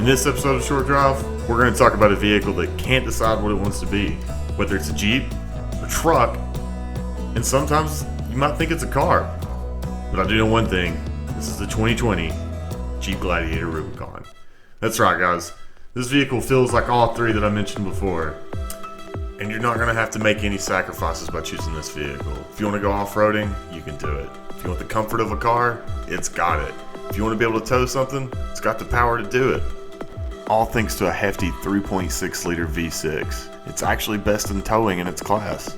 In this episode of Short Drive, we're going to talk about a vehicle that can't decide what it wants to be, whether it's a Jeep, a truck, and sometimes you might think it's a car. But I do know one thing, this is the 2020 Jeep Gladiator Rubicon. That's right, guys. This vehicle feels like all three that I mentioned before, and you're not going to have to make any sacrifices by choosing this vehicle. If you want to go off-roading, you can do it. If you want the comfort of a car, it's got it. If you want to be able to tow something, it's got the power to do it. All thanks to a hefty 3.6 liter V6. It's actually best in towing in its class.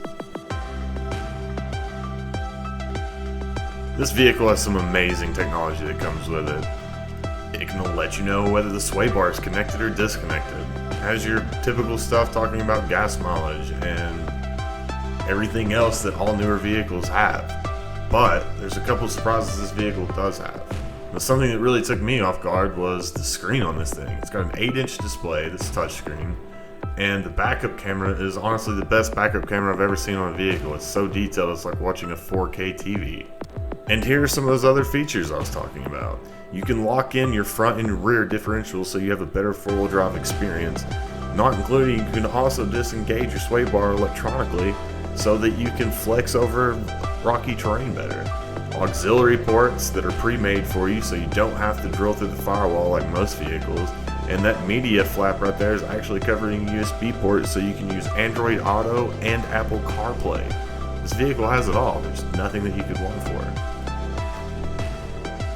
This vehicle has some amazing technology that comes with it. It can let you know whether the sway bar is connected or disconnected. It has your typical stuff talking about gas mileage and everything else that all newer vehicles have. But there's a couple surprises this vehicle does have. Now, something that really took me off guard was the screen on this thing. It's got an 8-inch display that's touchscreen, and the backup camera is honestly the best backup camera I've ever seen on a vehicle. It's so detailed, it's like watching a 4K TV. And here are some of those other features I was talking about. You can lock in your front and rear differentials so you have a better four-wheel drive experience. Not including, you can also disengage your sway bar electronically so that you can flex over rocky terrain better. Auxiliary ports that are pre-made for you so you don't have to drill through the firewall like most vehicles. And that media flap right there is actually covering a USB port so you can use Android Auto and Apple CarPlay. This vehicle has it all. There's nothing that you could want for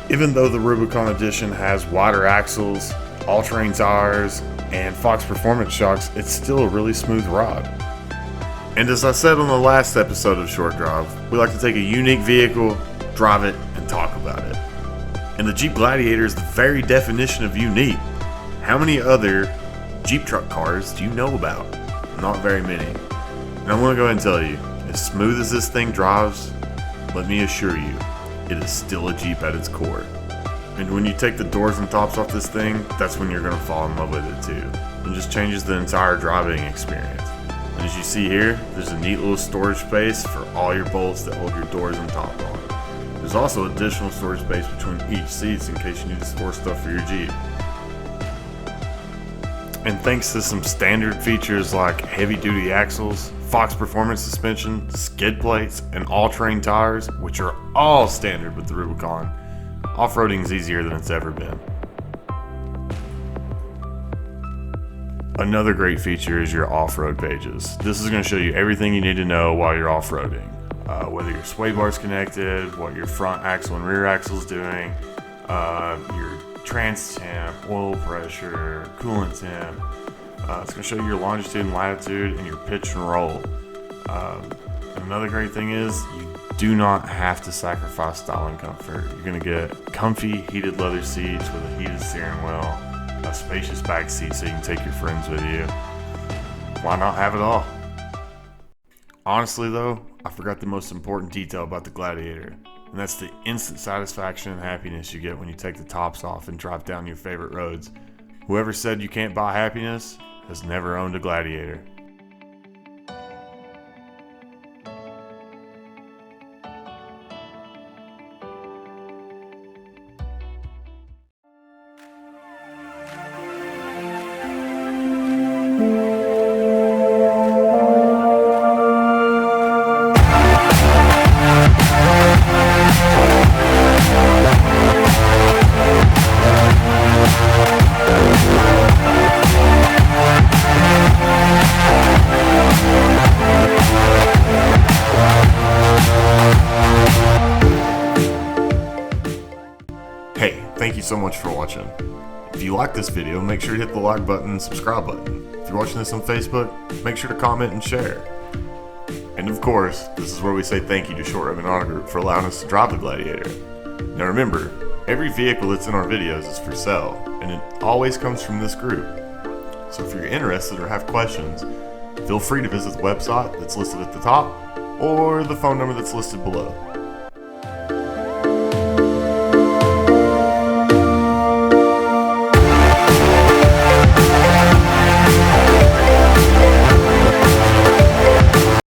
it. Even though the Rubicon Edition has wider axles, all-terrain tires, and Fox Performance shocks, it's still a really smooth ride. And as I said on the last episode of Short Drive, we like to take a unique vehicle, drive it, and talk about it. And the Jeep Gladiator is the very definition of unique. How many other Jeep truck cars do you know about? Not very many. And I want to go ahead and tell you, as smooth as this thing drives, let me assure you, it is still a Jeep at its core. And when you take the doors and tops off this thing, that's when you're going to fall in love with it too. It just changes the entire driving experience. And as you see here, there's a neat little storage space for all your bolts that hold your doors and top on. There's also additional storage space between each seats in case you need to store stuff for your Jeep. And thanks to some standard features like heavy-duty axles, Fox Performance suspension, skid plates, and all-terrain tires, which are all standard with the Rubicon, off-roading is easier than it's ever been. Another great feature is your off-road pages. This is going to show you everything you need to know while you're off-roading. Whether your sway bar is connected, what your front axle and rear axle is doing, your trans temp, oil pressure, coolant temp. It's going to show you your longitude and latitude and your pitch and roll. And another great thing is you do not have to sacrifice style and comfort. You're going to get comfy heated leather seats with a heated steering wheel, a spacious back seat so you can take your friends with you. Why not have it all? Honestly though, I forgot the most important detail about the Gladiator, and that's the instant satisfaction and happiness you get when you take the tops off and drive down your favorite roads. Whoever said you can't buy happiness has never owned a Gladiator. Hey, thank you so much for watching. If you like this video, make sure to hit the like button and subscribe button. If you're watching this on Facebook, make sure to comment and share. And of course, this is where we say thank you to ShortDrive Auto Group for allowing us to drive the Gladiator. Now remember, every vehicle that's in our videos is for sale, and it always comes from this group. So if you're interested or have questions, feel free to visit the website that's listed at the top or the phone number that's listed below.